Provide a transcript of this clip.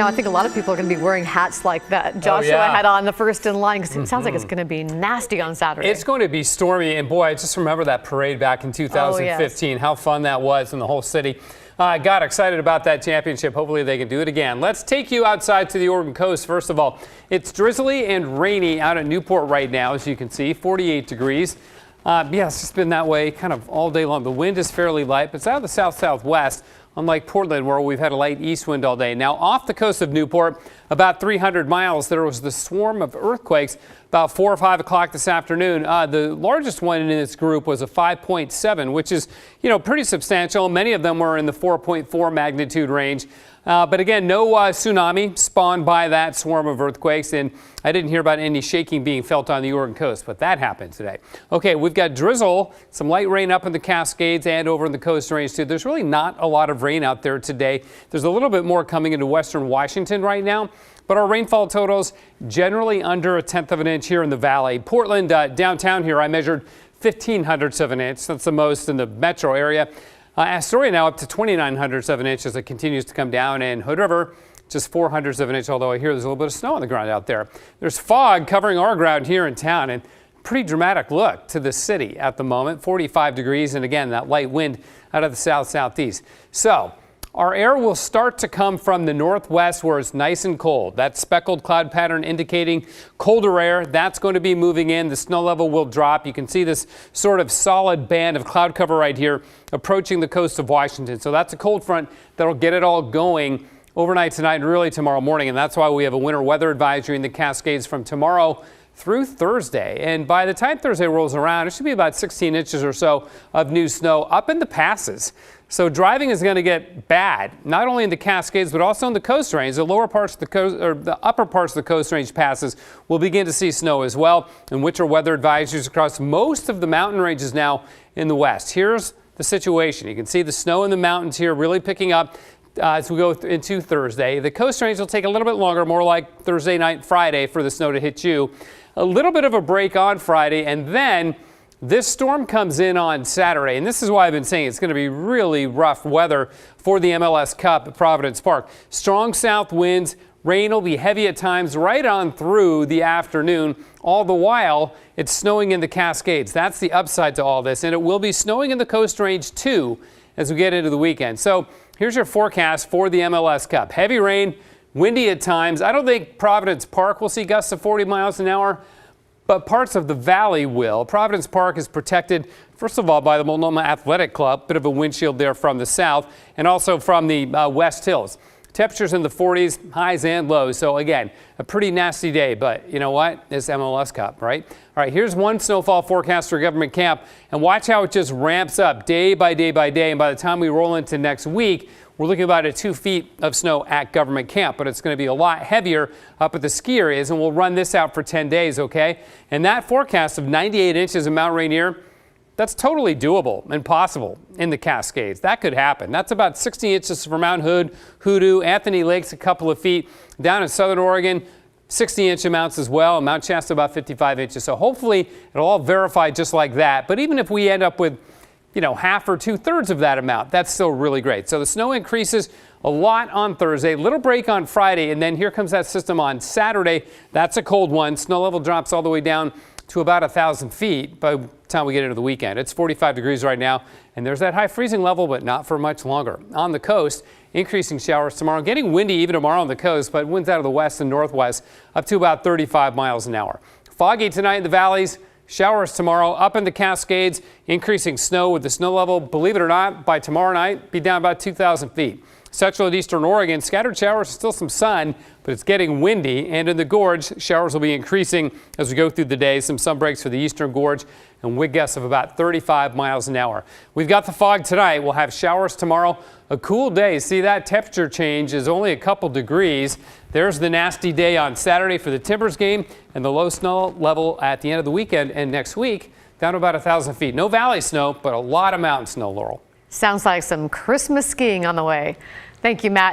Now, I think a lot of people are going to be wearing hats like that Joshua had on the first in line, because it sounds like it's going to be nasty on Saturday. It's going to be stormy, and boy, I just remember that parade back in 2015, how fun that was in the whole city. Got excited about that championship. Hopefully they can do it again. Let's take you outside to the Oregon coast. First of all, it's drizzly and rainy out at Newport right now, as you can see, 48 degrees. It's just been that way kind of all day long. The wind is fairly light, but it's out of the south-southwest, unlike Portland, where we've had a light east wind all day. Now, off the coast of Newport, about 300 miles, there was the swarm of earthquakes about 4 or 5 o'clock this afternoon. The largest one in this group was a 5.7, which is, pretty substantial. Many of them were in the 4.4 magnitude range. But again, no tsunami spawned by that swarm of earthquakes, and I didn't hear about any shaking being felt on the Oregon coast, but that happened today. Okay, we've got drizzle, some light rain up in the Cascades and over in the Coast Range too. There's really not a lot of rain out there today. There's a little bit more coming into western Washington right now, but our rainfall totals generally under 1/10 of an inch here in the valley. Portland, downtown here, I measured 1/1500ths of an inch. That's the most in the metro area. Astoria now up to 2,900ths of an inch as it continues to come down, and Hood River just 400ths of an inch, although I hear there's a little bit of snow on the ground out there. There's fog covering our ground here in town, and pretty dramatic look to the city at the moment. 45 degrees, and again, that light wind out of the south-southeast. So our air will start to come from the northwest, where it's nice and cold. That speckled cloud pattern indicating colder air, that's going to be moving in. The snow level will drop. You can see this sort of solid band of cloud cover right here approaching the coast of Washington. So that's a cold front that'll get it all going overnight tonight and really tomorrow morning. And that's why we have a winter weather advisory in the Cascades from tomorrow through Thursday. And by the time Thursday rolls around, it should be about 16 inches or so of new snow up in the passes. So driving is going to get bad, not only in the Cascades, but also in the Coast Range. The lower parts of the coast, or the upper parts of the Coast Range passes, will begin to see snow as well. And winter weather advisories across most of the mountain ranges now in the west. Here's the situation. You can see the snow in the mountains here really picking up as we go into Thursday. The Coast Range will take a little bit longer, more like Thursday night, Friday, for the snow to hit you. A little bit of a break on Friday, and then this storm comes in on Saturday, and this is why I've been saying it's going to be really rough weather for the MLS Cup at Providence Park. Strong south winds, rain will be heavy at times right on through the afternoon. All the while, it's snowing in the Cascades. That's the upside to all this, and it will be snowing in the Coast Range too as we get into the weekend. So here's your forecast for the MLS Cup. Heavy rain, windy at times. I don't think Providence Park will see gusts of 40 miles an hour, but parts of the valley will. Providence Park is protected, first of all, by the Multnomah Athletic Club, bit of a windshield there from the south, and also from the West Hills. Temperatures in the 40s, highs and lows. So again, a pretty nasty day, but you know what? It's MLS Cup, right? All right, here's one snowfall forecast for Government Camp, and watch how it just ramps up day by day by day. And by the time we roll into next week, we're looking about at 2 feet of snow at Government Camp, but it's going to be a lot heavier up at the ski areas, and we'll run this out for 10 days, okay? And that forecast of 98 inches of Mount Rainier, that's totally doable and possible in the Cascades. That could happen. That's about 60 inches for Mount Hood, Hoodoo, Anthony Lakes, a couple of feet. Down in southern Oregon, 60-inch amounts as well, and Mount Shasta about 55 inches. So hopefully it'll all verify just like that. But even if we end up with half or 2/3 of that amount, that's still really great. So the snow increases a lot on Thursday, little break on Friday, and then here comes that system on Saturday. That's a cold one. Snow level drops all the way down to about 1,000 feet by the time we get into the weekend. It's 45 degrees right now, and there's that high freezing level, but not for much longer. On the coast, increasing showers tomorrow, getting windy even tomorrow on the coast, but winds out of the west and northwest up to about 35 miles an hour. Foggy tonight in the valleys. Showers tomorrow up in the Cascades, increasing snow with the snow level, believe it or not, by tomorrow night, be down about 2,000 feet. Central and eastern Oregon, scattered showers, still some sun, but it's getting windy. And in the gorge, showers will be increasing as we go through the day. Some sun breaks for the eastern gorge and wind gusts of about 35 miles an hour. We've got the fog tonight. We'll have showers tomorrow. A cool day. See, that temperature change is only a couple degrees. There's the nasty day on Saturday for the Timbers game, and the low snow level at the end of the weekend and next week down to about 1,000 feet. No valley snow, but a lot of mountain snow, Laurel. Sounds like some Christmas skiing on the way. Thank you, Matt.